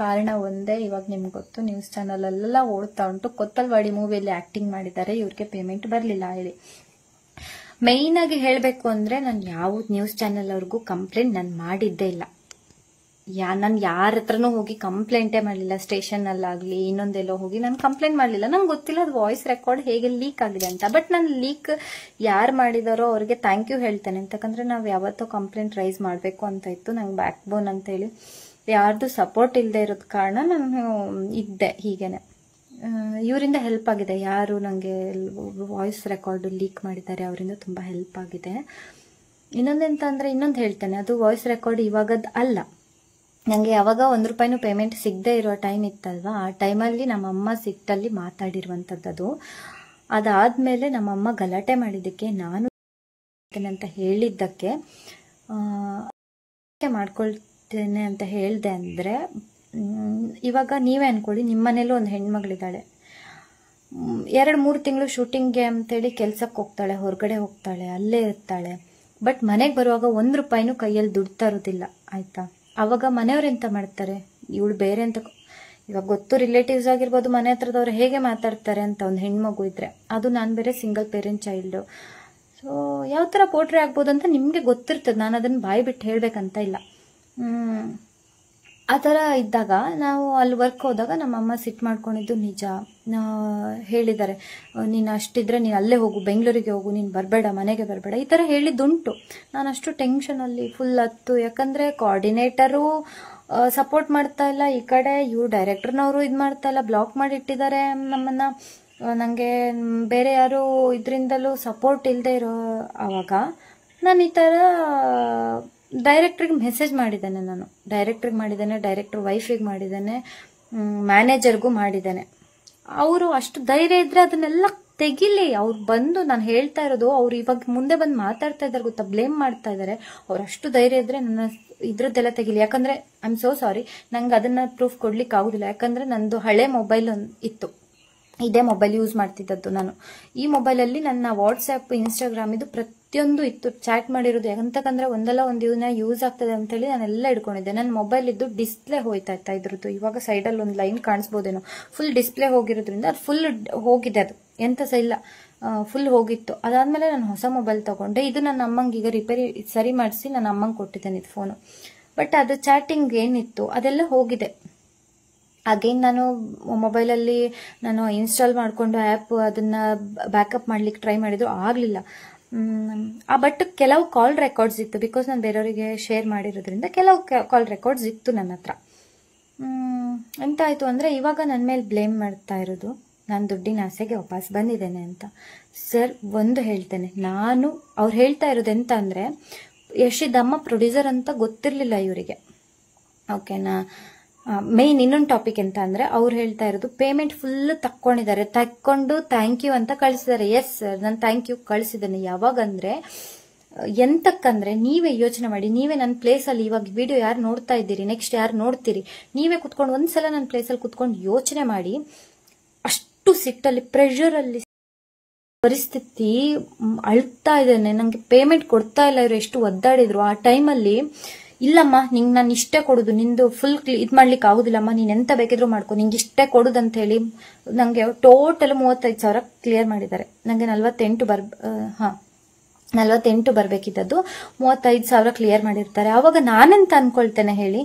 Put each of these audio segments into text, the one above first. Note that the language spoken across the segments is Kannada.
ಕಾರಣ ಒಂದೇ, ಇವಾಗ ನಿಮ್ಗೆ ಗೊತ್ತು ನ್ಯೂಸ್ ಚಾನಲ್ ಎಲ್ಲ ಓಡ್ತಾ ಉಂಟು. ಕೊತ್ತಲ್ವಾಡಿ ಮೂವಿಯಲ್ಲಿ ಆಕ್ಟಿಂಗ್ ಮಾಡಿದ್ದಾರೆ, ಇವ್ರಿಗೆ ಪೇಮೆಂಟ್ ಬರಲಿಲ್ಲ ಹೇಳಿ. ಮೈನ್ ಆಗಿ ಹೇಳಬೇಕು ಅಂದ್ರೆ ನಾನು ಯಾವ ನ್ಯೂಸ್ ಚಾನೆಲ್ ಅವ್ರಿಗೂ ಕಂಪ್ಲೇಂಟ್ ನಾನು ಮಾಡಿದ್ದೇ ಇಲ್ಲ. ನಾನು ಯಾರ ಹತ್ರನೂ ಹೋಗಿ ಕಂಪ್ಲೇಂಟೇ ಮಾಡಲಿಲ್ಲ. ಸ್ಟೇಷನ್ ಅಲ್ಲಾಗ್ಲಿ ಇನ್ನೊಂದೆಲ್ಲೋ ಹೋಗಿ ನಾನು ಕಂಪ್ಲೇಂಟ್ ಮಾಡಲಿಲ್ಲ. ನಂಗೆ ಗೊತ್ತಿಲ್ಲ ಅದು ವಾಯ್ಸ್ ರೆಕಾರ್ಡ್ ಹೇಗೆ ಲೀಕ್ ಆಗಿದೆ ಅಂತ. ಬಟ್ ನಾನು ಲೀಕ್ ಯಾರು ಮಾಡಿದಾರೋ ಅವ್ರಿಗೆ ಥ್ಯಾಂಕ್ ಯು ಹೇಳ್ತೇನೆ. ಅಂತಕಂದ್ರೆ ನಾವು ಯಾವತ್ತೋ ಕಂಪ್ಲೇಂಟ್ ರೈಸ್ ಮಾಡಬೇಕು ಅಂತ ಇತ್ತು. ನಂಗೆ ಬ್ಯಾಕ್ ಬೋನ್ ಅಂತ ಹೇಳಿ ಯಾರ್ದು ಸಪೋರ್ಟ್ ಇಲ್ಲದೆ ಇರೋದ್ ಕಾರಣ ನಾನು ಇದ್ದೆ ಹೀಗೇನೆ. ಇವರಿಂದ ಹೆಲ್ಪ್ ಆಗಿದೆ. ಯಾರು ನನಗೆ ವಾಯ್ಸ್ ರೆಕಾರ್ಡ್ ಲೀಕ್ ಮಾಡಿದ್ದಾರೆ ಅವರಿಂದ ತುಂಬಾ ಹೆಲ್ಪ್ ಆಗಿದೆ. ಇನ್ನೊಂದೆಂತ ಅಂದ್ರೆ ಇನ್ನೊಂದು ಹೇಳ್ತೇನೆ, ಅದು ವಾಯ್ಸ್ ರೆಕಾರ್ಡ್ ಇವಾಗದ್ ಅಲ್ಲ. ನನಗೆ ಯಾವಾಗ ₹1 ಪೇಮೆಂಟ್ ಸಿಗದೆ ಇರೋ ಟೈಮ್ ಇತ್ತಲ್ವಾ, ಆ ಟೈಮಲ್ಲಿ ನಮ್ಮಮ್ಮ ಸಿಟ್ಟಲ್ಲಿ ಮಾತಾಡಿರುವಂಥದ್ದು. ಅದಾದ್ಮೇಲೆ ನಮ್ಮಮ್ಮ ಗಲಾಟೆ ಮಾಡಿದ್ದಕ್ಕೆ ನಾನು ಅಂತ ಹೇಳಿದ್ದಕ್ಕೆ ಮಾಡ್ಕೊಳ್ತೇನೆ ಅಂತ ಹೇಳ್ದೆ. ಅಂದ್ರೆ ಇವಾಗ ನೀವೇ ಅನ್ಕೊಳ್ಳಿ, ನಿಮ್ಮನೇಲೂ ಒಂದು ಹೆಣ್ಮಗಳಿದ್ದಾಳೆ, 2-3 ತಿಂಗಳು ಶೂಟಿಂಗ್ಗೆ ಅಂತೇಳಿ ಕೆಲ್ಸಕ್ಕೆ ಹೋಗ್ತಾಳೆ, ಹೊರಗಡೆ ಹೋಗ್ತಾಳೆ, ಅಲ್ಲೇ ಇರ್ತಾಳೆ. ಬಟ್ ಮನೆಗೆ ಬರುವಾಗ ₹1 ಕೈಯಲ್ಲಿ ದುಡ್ಡು ತರೋದಿಲ್ಲ ಆಯ್ತಾ. ಅವಾಗ ಮನೆಯವ್ರು ಎಂತ ಮಾಡ್ತಾರೆ, ಇವಳು ಬೇರೆ ಅಂತ ಇವಾಗ ಗೊತ್ತು, ರಿಲೇಟಿವ್ಸ್ ಆಗಿರ್ಬೋದು, ಮನೆ ಹತ್ರದವ್ರು ಹೇಗೆ ಮಾತಾಡ್ತಾರೆ ಅಂತ. ಒಂದು ಹೆಣ್ಮಗು ಇದ್ರೆ, ಅದು ನಾನು ಬೇರೆ ಸಿಂಗಲ್ ಪೇರೆಂಟ್ ಚೈಲ್ಡು. ಸೊ ಯಾವ ಥರ ಪೋಟ್ರೆ ಆಗ್ಬೋದು ಅಂತ ನಿಮಗೆ ಗೊತ್ತಿರ್ತದೆ, ನಾನು ಅದನ್ನು ಬಾಯಿ ಬಿಟ್ಟು ಹೇಳ್ಬೇಕಂತ ಇಲ್ಲ. ಆ ಥರ ಇದ್ದಾಗ ನಾವು ಅಲ್ಲಿ ವರ್ಕ್ ಹೋದಾಗ ನಮ್ಮಮ್ಮ ಸಿಟ್ಟು ಮಾಡ್ಕೊಂಡಿದ್ದು ನಿಜ. ಹೇಳಿದ್ದಾರೆ, ನೀನು ಅಷ್ಟಿದ್ರೆ ನೀನು ಅಲ್ಲೇ ಹೋಗು, ಬೆಂಗಳೂರಿಗೆ ಹೋಗು, ನೀನು ಬರಬೇಡ, ಮನೆಗೆ ಬರಬೇಡ, ಈ ಥರ ಹೇಳಿದ್ದುಂಟು. ನಾನು ಅಷ್ಟು ಟೆನ್ಷನಲ್ಲಿ ಫುಲ್ ಹತ್ತು. ಯಾಕಂದರೆ ಕೋಆರ್ಡಿನೇಟರು ಸಪೋರ್ಟ್ ಮಾಡ್ತಾ ಇಲ್ಲ, ಈ ಕಡೆ ಇವ್ರು ಡೈರೆಕ್ಟರ್ನವರು ಇದು ಮಾಡ್ತಾ ಇಲ್ಲ, ಬ್ಲಾಕ್ ಮಾಡಿಟ್ಟಿದ್ದಾರೆ ನಮ್ಮನ್ನು. ನನಗೆ ಬೇರೆ ಯಾರು ಇದರಿಂದಲೂ ಸಪೋರ್ಟ್ ಇಲ್ಲದೆ ಇರೋ ಆವಾಗ ನಾನು ಈ ಥರ ಡೈರೆಕ್ಟ್ರಿಗೆ ಮೆಸೇಜ್ ಮಾಡಿದ್ದೇನೆ. ನಾನು ಡೈರೆಕ್ಟ್ರಿಗೆ ಮಾಡಿದ್ದೇನೆ, ಡೈರೆಕ್ಟರ್ ವೈಫಿಗೆ ಮಾಡಿದ್ದೇನೆ, ಮ್ಯಾನೇಜರ್ಗೂ ಮಾಡಿದ್ದೇನೆ. ಅವರು ಅಷ್ಟು ಧೈರ್ಯ ಇದ್ರೆ ಅದನ್ನೆಲ್ಲ ತೆಗಿಲಿ. ಅವ್ರು ಬಂದು, ನಾನು ಹೇಳ್ತಾ ಇರೋದು, ಅವ್ರು ಇವಾಗ ಮುಂದೆ ಬಂದು ಮಾತಾಡ್ತಾ ಇದ್ದಾರೆ ಗೊತ್ತಾ, ಬ್ಲೇಮ್ ಮಾಡ್ತಾ ಇದ್ದಾರೆ. ಅವ್ರು ಅಷ್ಟು ಧೈರ್ಯ ಇದ್ರೆ ನನ್ನ ಇದ್ರದ್ದೆಲ್ಲ ತೆಗಿಲಿ. ಯಾಕಂದ್ರೆ ಐ ಆಮ್ ಸೋ ಸಾರಿ, ನಂಗೆ ಅದನ್ನ ಪ್ರೂಫ್ ಕೊಡ್ಲಿಕ್ಕೆ ಆಗುದಿಲ್ಲ. ಯಾಕಂದ್ರೆ ನಂದು ಹಳೆ ಮೊಬೈಲ್ ಇತ್ತು, ಇದೇ ಮೊಬೈಲ್ ಯೂಸ್ ಮಾಡ್ತಿದ್ದದ್ದು ನಾನು. ಈ ಮೊಬೈಲಲ್ಲಿ ನನ್ನ ವಾಟ್ಸ್ಆ್ಯಪ್, ಇನ್ಸ್ಟಾಗ್ರಾಮ್ ಇದು ಪ್ರತಿಯೊಂದು ಇತ್ತು, ಚಾಟ್ ಮಾಡಿರೋದು. ಯಾಕಂತಂದ್ರೆ ಒಂದಲ್ಲ ಒಂದು ಇದನ್ನ ಯೂಸ್ ಆಗ್ತದೆ ಅಂತೇಳಿ ನಾನೆಲ್ಲ ಇಟ್ಕೊಂಡಿದ್ದೆ. ನನ್ನ ಮೊಬೈಲ್ ಇದ್ದು ಡಿಸ್ಪ್ಲೇ ಹೋಯ್ತಾ ಇತ್ತ ಇದ್ರದ್ದು. ಇವಾಗ ಸೈಡಲ್ಲಿ ಒಂದು ಲೈನ್ ಕಾಣಿಸ್ಬೋದೇನೋ, ಫುಲ್ ಡಿಸ್ಪ್ಲೇ ಹೋಗಿರೋದ್ರಿಂದ ಅದು ಫುಲ್ ಹೋಗಿದೆ, ಅದು ಎಂತ ಸಹ ಇಲ್ಲ, ಫುಲ್ ಹೋಗಿತ್ತು. ಅದಾದ್ಮೇಲೆ ನಾನು ಹೊಸ ಮೊಬೈಲ್ ತಗೊಂಡೆ. ಇದು ನನ್ನ ಅಮ್ಮಂಗೆ ಈಗ ರಿಪೇರಿ ಸರಿ ಮಾಡಿಸಿ ನನ್ನ ಅಮ್ಮಂಗೆ ಕೊಟ್ಟಿದ್ದೇನೆ ಇದು ಫೋನು. ಬಟ್ ಅದು ಚಾಟಿಂಗ್ ಏನಿತ್ತು ಅದೆಲ್ಲ ಹೋಗಿದೆ. ಅಗೇನ್ ನಾನು ಮೊಬೈಲಲ್ಲಿ ನಾನು ಇನ್ಸ್ಟಾಲ್ ಮಾಡಿಕೊಂಡು ಆ್ಯಪ್ ಅದನ್ನ ಬ್ಯಾಕಪ್ ಮಾಡ್ಲಿಕ್ಕೆ ಟ್ರೈ ಮಾಡಿದ್ರು, ಆಗಲಿಲ್ಲ. ಬಟ್ ಕೆಲವು ಕಾಲ್ ರೆಕಾರ್ಡ್ಸ್ ಇತ್ತು, ಬಿಕಾಸ್ ನಾನು ಬೇರೆಯವರಿಗೆ ಶೇರ್ ಮಾಡಿರೋದ್ರಿಂದ ಕೆಲವು ಕಾಲ್ ರೆಕಾರ್ಡ್ಸ್ ಇತ್ತು ನನ್ನ ಹತ್ರ. ಎಂತ ಆಯಿತು ಅಂದರೆ ಇವಾಗ ನನ್ನ ಮೇಲೆ ಬ್ಲೇಮ್ ಮಾಡ್ತಾ ಇರೋದು, ನಾನು ದುಡ್ಡಿನ ಆಸೆಗೆ ವಾಪಸ್ ಬಂದಿದ್ದೇನೆ ಅಂತ. ಸರ್, ಒಂದು ಹೇಳ್ತೇನೆ, ನಾನು ಅವ್ರು ಹೇಳ್ತಾ ಇರೋದು ಎಂತ ಅಂದರೆ, ಯಶಿದಮ್ಮ ಪ್ರೊಡ್ಯೂಸರ್ ಅಂತ ಗೊತ್ತಿರಲಿಲ್ಲ ಇವರಿಗೆ, ಓಕೆನಾ. ಮೇನ್ ಇನ್ನೊಂದು ಟಾಪಿಕ್ ಎಂತ ಅಂದ್ರೆ, ಅವ್ರು ಹೇಳ್ತಾ ಇರೋದು ಪೇಮೆಂಟ್ ಫುಲ್ ತಕ್ಕೊಂಡು ಥ್ಯಾಂಕ್ ಯು ಅಂತ ಕಳಿಸಿದ್ದಾರೆ. ಎಸ್ ಸರ್, ನಾನು ಥ್ಯಾಂಕ್ ಯು ಕಳಿಸಿದ್ದೇನೆ. ಯಾವಾಗಂದ್ರೆ ಎಂತಕ್ಕಂದ್ರೆ ನೀವೇ ಯೋಚನೆ ಮಾಡಿ, ನೀವೇ ನನ್ನ ಪ್ಲೇಸಲ್ಲಿ ಇವಾಗ ವಿಡಿಯೋ ಯಾರು ನೋಡ್ತಾ ಇದ್ದೀರಿ, ನೆಕ್ಸ್ಟ್ ಯಾರು ನೋಡ್ತೀರಿ, ನೀವೇ ಕುತ್ಕೊಂಡು ಒಂದ್ಸಲ ನನ್ನ ಪ್ಲೇಸಲ್ಲಿ ಕುತ್ಕೊಂಡು ಯೋಚನೆ ಮಾಡಿ. ಅಷ್ಟು ಸಿಟ್ಟಲ್ಲಿ, ಪ್ರೆಷರಲ್ಲಿ ಪರಿಸ್ಥಿತಿ, ಅಳ್ತಾ ಇದ್ದೇನೆ, ನಂಗೆ ಪೇಮೆಂಟ್ ಕೊಡ್ತಾ ಇಲ್ಲ ಇವರು, ಎಷ್ಟು ಒದ್ದಾಡಿದ್ರು. ಆ ಟೈಮಲ್ಲಿ ಇಲ್ಲಮ್ಮ, ನಿಂಗೆ ನಾನು ಇಷ್ಟೇ ಕೊಡುದು, ನಿಂದು ಫುಲ್ ಇದ್ ಮಾಡ್ಲಿಕ್ಕೆ ಆಗುದಿಲ್ಲಮ್ಮ, ನೀನ್ ಎಂತ ಬೇಕಿದ್ರು ಮಾಡ್ಕೊ, ನಿಂಗೆ ಇಷ್ಟೇ ಕೊಡುದು ಅಂತ ಹೇಳಿ ನಂಗೆ ಟೋಟಲ್ 35,000 ಕ್ಲಿಯರ್ ಮಾಡಿದ್ದಾರೆ. ನಂಗೆ 48 ಬರ್ಬೇಕಿದ್ದದ್ದು 35,000 ಕ್ಲಿಯರ್ ಮಾಡಿರ್ತಾರೆ. ಅವಾಗ ನಾನೆಂತ ಅನ್ಕೊಳ್ತೇನೆ ಹೇಳಿ,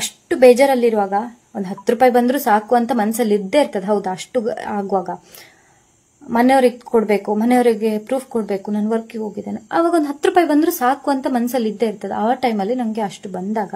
ಅಷ್ಟು ಬೇಜಾರಲ್ಲಿರುವಾಗ ಒಂದು ₹10 ಬಂದ್ರು ಸಾಕು ಅಂತ ಮನಸ್ಸಲ್ಲಿ ಇದ್ದೇ ಇರ್ತದೆ, ಹೌದಾ. ಅಷ್ಟು ಆಗುವಾಗ ಮನೆಯವ್ರಿಗೆ ಕೊಡ್ಬೇಕು, ಮನೆಯವರಿಗೆ ಪ್ರೂಫ್ ಕೊಡ್ಬೇಕು, ನಾನು ವರ್ಕಿಗೆ ಹೋಗಿದ್ದೇನೆ, ಅವಾಗ ಒಂದು ₹10 ಬಂದ್ರು ಸಾಕು ಅಂತ ಮನಸ್ಸಲ್ಲಿ ಇದ್ದೇ ಇರ್ತದೆ. ಆ ಟೈಮಲ್ಲಿ ನಂಗೆ ಅಷ್ಟು ಬಂದಾಗ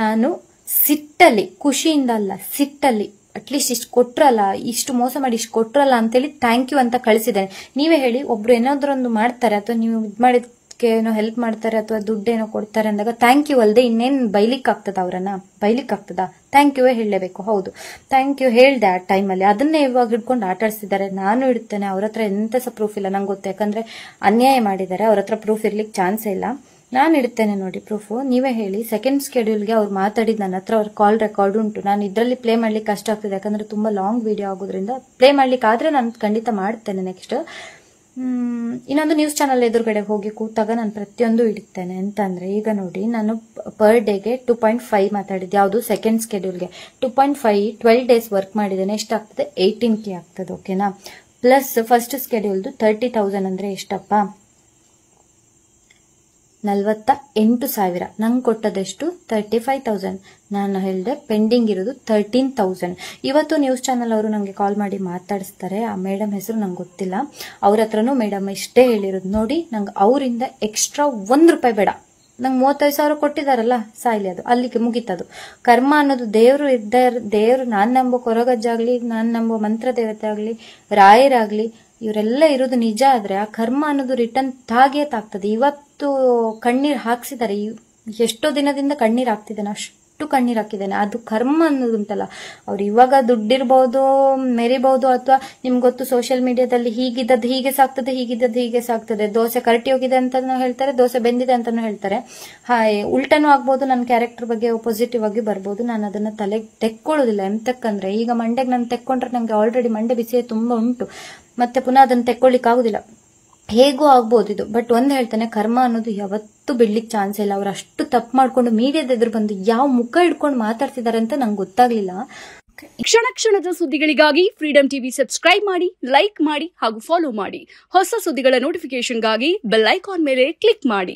ನಾನು ಸಿಟ್ಟಲ್ಲಿ, ಖುಷಿಯಿಂದ ಅಲ್ಲ, ಸಿಟ್ಟಲ್ಲಿ, ಅಟ್ಲೀಸ್ಟ್ ಇಷ್ಟು ಕೊಟ್ರಲ್ಲ, ಇಷ್ಟು ಮೋಸ ಮಾಡಿ ಇಷ್ಟು ಕೊಟ್ರಲ್ಲ ಅಂತೇಳಿ ಥ್ಯಾಂಕ್ ಯು ಅಂತ ಕಳಿಸಿದ್ದೇನೆ. ನೀವೇ ಹೇಳಿ, ಒಬ್ರು ಏನಾದ್ರೊಂದು ಮಾಡ್ತಾರೆ ಅಥವಾ ನೀವು ಇದು ಮಾಡಿದ್ಕೆ ಏನೋ ಹೆಲ್ಪ್ ಮಾಡ್ತಾರೆ ಅಥವಾ ದುಡ್ಡೇನೋ ಕೊಡ್ತಾರೆ ಅಂದಾಗ ಥ್ಯಾಂಕ್ ಯು ಅಲ್ಲದೆ ಇನ್ನೇನು ಬೈಲಿಕ್ಕೆ ಆಗ್ತದ, ಅವರನ್ನ ಬೈಲಿಕ್ಕೆ ಆಗ್ತದ? ಥ್ಯಾಂಕ್ ಯುವೇ ಹೇಳಲೇಬೇಕು. ಹೌದು, ಥ್ಯಾಂಕ್ ಯು ಹೇಳ್ದೆ ಆ ಟೈಮಲ್ಲಿ. ಅದನ್ನೇ ಇವಾಗ ಹಿಡ್ಕೊಂಡು ಆಟಾಡಿಸಿದ್ದಾರೆ. ನಾನು ಇಡ್ತೇನೆ, ಅವ್ರ ಹತ್ರ ಎಂತ ಸಹ ಪ್ರೂಫ್ ಇಲ್ಲ, ನಂಗೆ ಗೊತ್ತು. ಯಾಕಂದ್ರೆ ಅನ್ಯಾಯ ಮಾಡಿದ್ದಾರೆ, ಅವ್ರ ಹತ್ರ ಪ್ರೂಫ್ ಇರ್ಲಿಕ್ಕೆ ಚಾನ್ಸೇ ಇಲ್ಲ. ನಾನು ಇಡ್ತೇನೆ ನೋಡಿ ಪ್ರೂಫು, ನೀವೇ ಹೇಳಿ. ಸೆಕೆಂಡ್ ಸ್ಕೆಡ್ಯೂಲ್ಗೆ ಅವ್ರು ಮಾತಾಡಿದ್ ನನ್ನ ಹತ್ರ ಅವ್ರ ಕಾಲ್ ರೆಕಾರ್ಡ್ ಉಂಟು. ನಾನು ಇದರಲ್ಲಿ ಪ್ಲೇ ಮಾಡ್ಲಿಕ್ಕೆ ಕಷ್ಟ ಆಗ್ತದೆ, ಯಾಕಂದ್ರೆ ತುಂಬಾ ಲಾಂಗ್ ವಿಡಿಯೋ ಆಗೋದ್ರಿಂದ. ಪ್ಲೇ ಮಾಡ್ಲಿಕ್ಕೆ ಆದ್ರೆ ನಾನು ಖಂಡಿತ ಮಾಡ್ತೇನೆ ನೆಕ್ಸ್ಟ್. ಇನ್ನೊಂದು ನ್ಯೂಸ್ ಚಾನಲ್ ಎದುರುಗಡೆ ಹೋಗಿ ಕೂತಾಗ ನಾನು ಪ್ರತಿಯೊಂದು ಇಡ್ತೇನೆ ಅಂತಂದ್ರೆ, ಈಗ ನೋಡಿ ನಾನು ಪರ್ ಡೇಗೆ 2.5 ಮಾತಾಡಿದ್ದೆ, ಯಾವುದು ಸೆಕೆಂಡ್ ಸ್ಕೆಡ್ಯೂಲ್ಗೆ 2.5 12 ಡೇಸ್ ವರ್ಕ್ ಮಾಡಿದ್ದೇನೆ. ಎಷ್ಟಾಗ್ತದೆ? 18K ಆಗ್ತದೆ. ಓಕೆನಾ? ಪ್ಲಸ್ ಫಸ್ಟ್ ಸ್ಕೆಡ್ಯೂಲ್ದು 30,000 ಅಂದ್ರೆ ಎಷ್ಟಪ್ಪ? 48,000. ನಂಗೆ ಕೊಟ್ಟದೆಷ್ಟು? 35,000. ನಾನು ಹೇಳಿದೆ ಪೆಂಡಿಂಗ್ ಇರೋದು 13,000. ಇವತ್ತು ನ್ಯೂಸ್ ಚಾನಲ್ ಅವರು ನನಗೆ ಕಾಲ್ ಮಾಡಿ ಮಾತಾಡಿಸ್ತಾರೆ. ಆ ಮೇಡಮ್ ಹೆಸರು ನಂಗೆ ಗೊತ್ತಿಲ್ಲ. ಅವ್ರ ಹತ್ರನೂ ಮೇಡಮ್ ಇಷ್ಟೇ ಹೇಳಿರೋದು, ನೋಡಿ ನಂಗೆ ಅವರಿಂದ ಎಕ್ಸ್ಟ್ರಾ ₹1 ಬೇಡ, ನಂಗೆ 35,000 ಕೊಟ್ಟಿದಾರಲ್ಲ ಸಾಯ್ಲಿ, ಅದು ಅಲ್ಲಿಗೆ ಮುಗಿತದು. ಕರ್ಮ ಅನ್ನೋದು ದೇವರು ನಾನು ನಂಬೋ ಕೊರಗಜ್ಜಾಗ್ಲಿ, ನಾನು ನಂಬೋ ಮಂತ್ರ ದೇವತೆ ಆಗ್ಲಿ, ರಾಯರಾಗ್ಲಿ, ಇವರೆಲ್ಲ ಇರೋದು ನಿಜ ಆದ್ರೆ ಆ ಕರ್ಮ ಅನ್ನೋದು ರಿಟರ್ನ್ ತಾಗೇ ತಾಗ್ತದೆ. ಇವತ್ತು ಕಣ್ಣೀರ್ ಹಾಕ್ಸಿದ್ದಾರೆ, ಎಷ್ಟೋ ದಿನದಿಂದ ಕಣ್ಣೀರ್ ಹಾಕ್ತಿದ್ದೇನೆ, ಅಷ್ಟು ಕಣ್ಣೀರ್ ಹಾಕಿದ್ದೇನೆ. ಅದು ಕರ್ಮ ಅನ್ನೋದು ಉಂಟಲ್ಲ, ಅವ್ರು ಇವಾಗ ದುಡ್ಡಿರ್ಬಹುದು, ಮೆರಿಬಹುದು, ಅಥವಾ ನಿಮ್ಗೆ ಗೊತ್ತು ಸೋಷಿಯಲ್ ಮೀಡಿಯಾದಲ್ಲಿ ಹೀಗಿದ್ದದ್ದು ಹೀಗೆ ಸಾಕ್ತದೆ, ಹೀಗಿದ್ದದ್ದು ಹೀಗೆ ಸಾಕ್ತದೆ, ದೋಸೆ ಕರಟಿ ಹೋಗಿದೆ ಅಂತಾನು ಹೇಳ್ತಾರೆ, ದೋಸೆ ಬೆಂದಿದೆ ಅಂತಾನು ಹೇಳ್ತಾರೆ. ಉಲ್ಟನೂ ಆಗ್ಬಹುದು. ನನ್ನ ಕ್ಯಾರೆಕ್ಟರ್ ಬಗ್ಗೆ ಪಾಸಿಟಿವ್ ಆಗಿ ಬರ್ಬೋದು. ನಾನು ಅದನ್ನ ತಲೆಗೆ ತೆಕ್ಕೊಳ್ಳೋದಿಲ್ಲ. ಎಂತಕ್ಕಂದ್ರೆ ಈಗ ಮಂಡೆಗೆ ನಾನು ತೆಕ್ಕೊಂಡ್ರೆ ನಂಗೆ ಆಲ್ರೆಡಿ ಮಂಡೆ ಬಿಸಿಯೇ ತುಂಬಾ ಉಂಟು, ಮತ್ತೆ ಪುನಃ ಅದನ್ನ ತೆಕ್ಕೊಳ್ಳಿಕ್ ಆಗುದಿಲ್ಲ. ಹೇಗೂ ಆಗ್ಬೋದು ಇದು. ಬಟ್ ಒಂದ್ ಹೇಳ್ತಾನೆ, ಕರ್ಮ ಅನ್ನೋದು ಯಾವತ್ತೂ ಬಿಡ್ಲಿಕ್ಕೆ ಚಾನ್ಸ್ ಇಲ್ಲ. ಅವ್ರು ಅಷ್ಟು ತಪ್ಪು ಮಾಡ್ಕೊಂಡು ಮೀಡಿಯಾದ ಎದುರು ಬಂದು ಯಾವ ಮುಖ ಹಿಡ್ಕೊಂಡು ಮಾತಾಡ್ತಿದ್ದಾರೆ ಅಂತ ನಂಗೆ ಗೊತ್ತಾಗ್ಲಿಲ್ಲ. ಕ್ಷಣ ಕ್ಷಣದ ಸುದ್ದಿಗಳಿಗಾಗಿ ಫ್ರೀಡಂ ಟಿವಿ ಸಬ್ಸ್ಕ್ರೈಬ್ ಮಾಡಿ, ಲೈಕ್ ಮಾಡಿ ಹಾಗೂ ಫಾಲೋ ಮಾಡಿ. ಹೊಸ ಸುದ್ದಿಗಳ ನೋಟಿಫಿಕೇಶನ್ಗಾಗಿ ಬೆಲ್ ಐಕಾನ್ ಮೇಲೆ ಕ್ಲಿಕ್ ಮಾಡಿ.